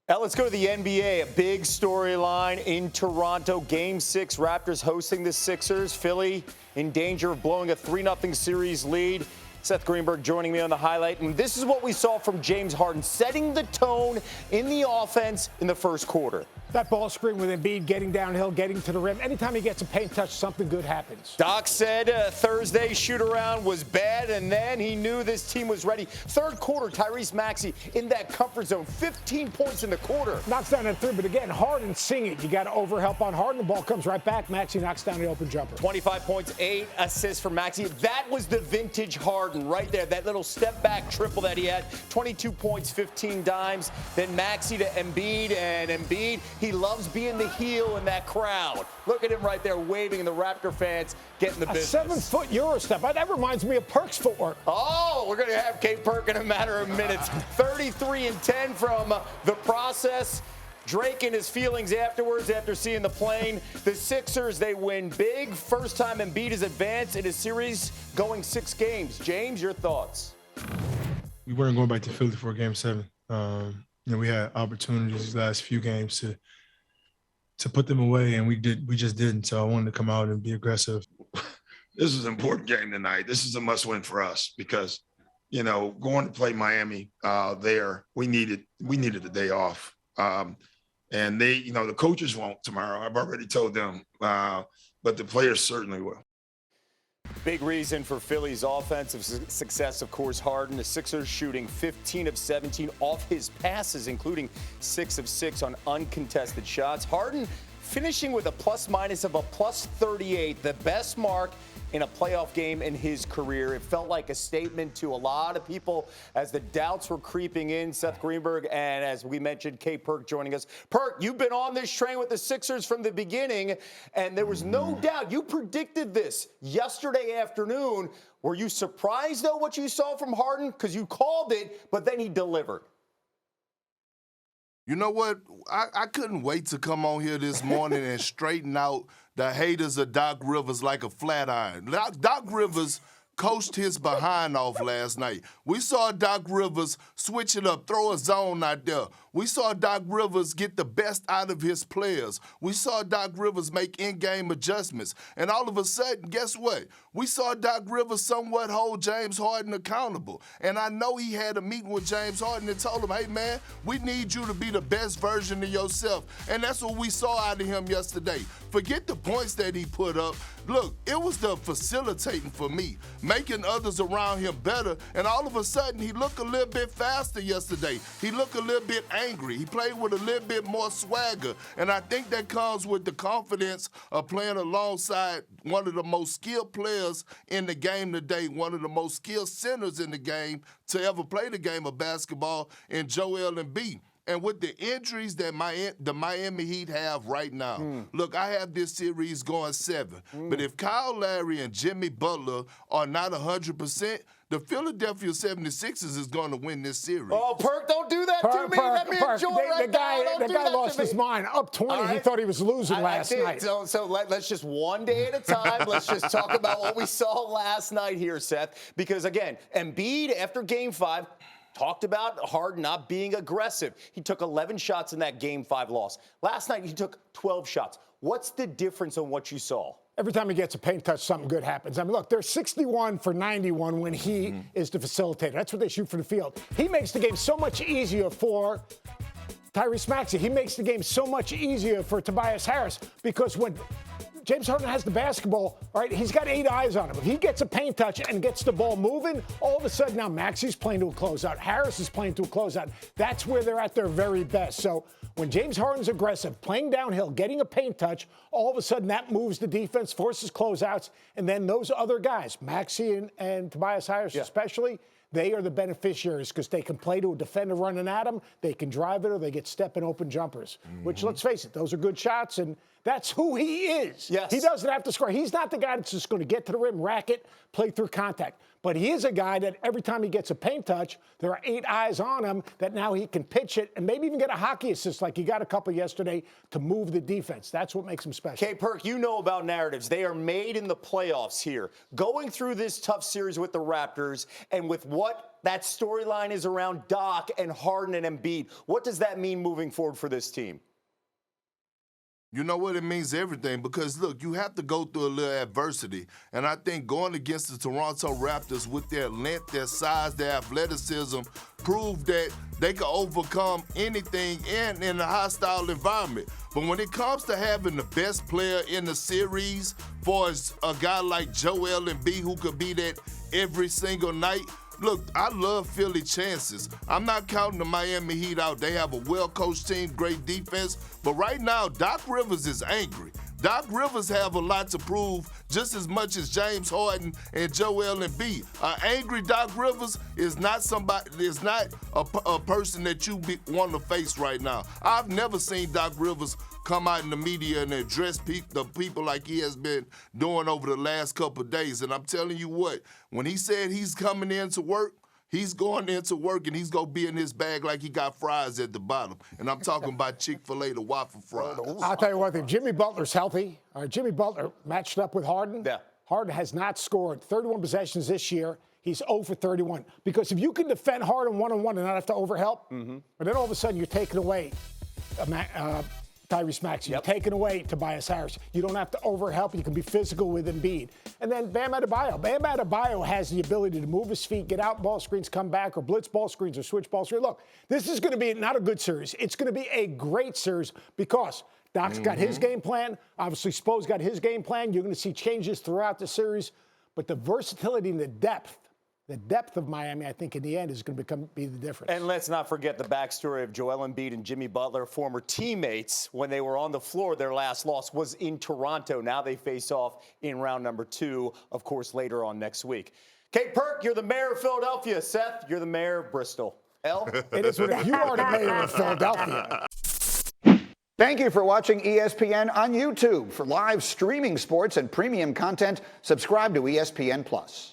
Now let's go to the NBA. A big storyline in Toronto. Game 6, Raptors hosting the Sixers. Philly in danger of blowing a 3-0 series lead. Seth Greenberg joining me on the highlight. And this is what we saw from James Harden, setting the tone in the offense in the first quarter. That ball screen with Embiid getting downhill, getting to the rim. Anytime he gets a paint touch, something good happens. Doc said Thursday's shoot-around was bad, and then he knew this team was ready. Third quarter, Tyrese Maxey in that comfort zone, 15 points in the quarter. Knocks down that three, but again, Harden seeing it. You got to overhelp on Harden. The ball comes right back. Maxey knocks down the open jumper. 25 points, 8 assists for Maxey. That was the vintage Harden right there. That little step-back triple that he had. 22 points, 15 dimes. Then Maxey to Embiid, and Embiid, he loves being the heel in that crowd. Look at him right there waving, and the Raptor fans getting the business. A 7-foot Euro step. That reminds me of Perk's footwork. Oh, we're going to have Perk in a matter of minutes. 33 and 10 from the process. Drake and his feelings afterwards after seeing the plane. The Sixers, they win big. First time Embiid has advanced in a series going 6 games. James, your thoughts? We weren't going back to Philly for Game 7. We had opportunities these last few games to put them away, and we just didn't. So I wanted to come out and be aggressive. This is an important game tonight. This is a must-win for us because, going to play Miami there, we needed the day off. And they, the coaches won't tomorrow. I've already told them, but the players certainly will. Big reason for Philly's offensive success, of course, Harden. The Sixers shooting 15 of 17 off his passes, including 6 of 6 on uncontested shots. Harden finishing with a plus-minus of a plus 38, the best mark in a playoff game in his career. It felt like a statement to a lot of people as the doubts were creeping in. Seth Greenberg and, as we mentioned, Perk joining us. Perk, you've been on this train with the Sixers from the beginning, and there was no doubt. You predicted this yesterday afternoon. Were you surprised, though, what you saw from Harden? Because you called it, but then he delivered. You know what? I couldn't wait to come on here this morning and straighten out the haters of Doc Rivers like a flat iron. Doc Rivers coached his behind off last night. We saw Doc Rivers switch it up, throw a zone out there. We saw Doc Rivers get the best out of his players. We saw Doc Rivers make in-game adjustments. And all of a sudden, guess what? We saw Doc Rivers somewhat hold James Harden accountable. And I know he had a meeting with James Harden and told him, hey, man, we need you to be the best version of yourself. And that's what we saw out of him yesterday. Forget the points that he put up. Look, it was the facilitating for me, making others around him better. And all of a sudden, he looked a little bit faster yesterday. He looked a little bit angry. He played with a little bit more swagger. And I think that comes with the confidence of playing alongside one of the most skilled players in the game today, one of the most skilled centers in the game to ever play the game of basketball in Joel Embiid. And with the injuries that the Miami Heat have right now, look, I have this series going 7. But if Kyle Lowry and Jimmy Butler are not 100%, the Philadelphia 76ers is going to win this series. Oh, Perk, don't do that to me. Let me enjoy right now. The guy lost his mind. Up 20, right. He thought he was losing last night. So let's just one day at a time. Let's just talk about what we saw last night here, Seth. Because, again, Embiid, after Game 5, talked about Harden not being aggressive. He took 11 shots in that Game 5 loss. Last night, he took 12 shots. What's the difference on what you saw? Every time he gets a paint touch, something good happens. I mean, look, they're 61 for 91 when he is the facilitator. That's what they shoot from the field. He makes the game so much easier for Tyrese Maxey. He makes the game so much easier for Tobias Harris because when James Harden has the basketball, all right, he's got 8 eyes on him. If he gets a paint touch and gets the ball moving, all of a sudden now Maxey's playing to a closeout. Harris is playing to a closeout. That's where they're at their very best. So when James Harden's aggressive, playing downhill, getting a paint touch, all of a sudden that moves the defense, forces closeouts, and then those other guys, Maxey and Tobias Harris especially, they are the beneficiaries because they can play to a defender running at them, they can drive it, or they get step and open jumpers, which, let's face it, those are good shots, and that's who he is. Yes. He doesn't have to score. He's not the guy that's just going to get to the rim, rack it, play through contact. But he is a guy that every time he gets a paint touch, there are 8 eyes on him that now he can pitch it and maybe even get a hockey assist like he got a couple yesterday to move the defense. That's what makes him special. Okay, Perk, you know about narratives. They are made in the playoffs here. Going through this tough series with the Raptors and with what that storyline is around Doc and Harden and Embiid, what does that mean moving forward for this team? You know what? It means everything because, look, you have to go through a little adversity. And I think going against the Toronto Raptors with their length, their size, their athleticism, proved that they can overcome anything in a hostile environment. But when it comes to having the best player in the series, for a guy like Joel Embiid who could be that every single night, look, I love Philly chances. I'm not counting the Miami Heat out. They have a well-coached team, great defense. But right now, Doc Rivers is angry. Doc Rivers have a lot to prove just as much as James Harden and Joel Embiid. Angry Doc Rivers is not a person that you want to face right now. I've never seen Doc Rivers come out in the media and address the people like he has been doing over the last couple of days. And I'm telling you what, when he said he's coming in to work, he's going into work and he's going to be in his bag like he got fries at the bottom. And I'm talking about Chick-fil-A, the waffle fries. I'll tell you one thing. Jimmy Butler's healthy. Jimmy Butler matched up with Harden. Yeah. Harden has not scored 31 possessions this year. He's 0 for 31. Because if you can defend Harden one-on-one and not have to overhelp, but then all of a sudden you're taking away Tyrese Maxey. You're taking away Tobias Harris. You don't have to overhelp. You can be physical with Embiid. And then Bam Adebayo. Bam Adebayo has the ability to move his feet, get out ball screens, come back, or blitz ball screens, or switch ball screens. Look, this is going to be not a good series. It's going to be a great series because Doc's got his game plan. Obviously, Spo's got his game plan. You're going to see changes throughout the series. But the versatility and the depth of Miami, I think, in the end is going to be the difference. And let's not forget the backstory of Joel Embiid and Jimmy Butler, former teammates. When they were on the floor, their last loss was in Toronto. Now they face off in round number 2, of course, later on next week. Kate Perk, you're the mayor of Philadelphia. Seth, you're the mayor of Bristol. L? It is what you are the mayor of Philadelphia. Thank you for watching ESPN on YouTube. For live streaming sports and premium content, subscribe to ESPN+.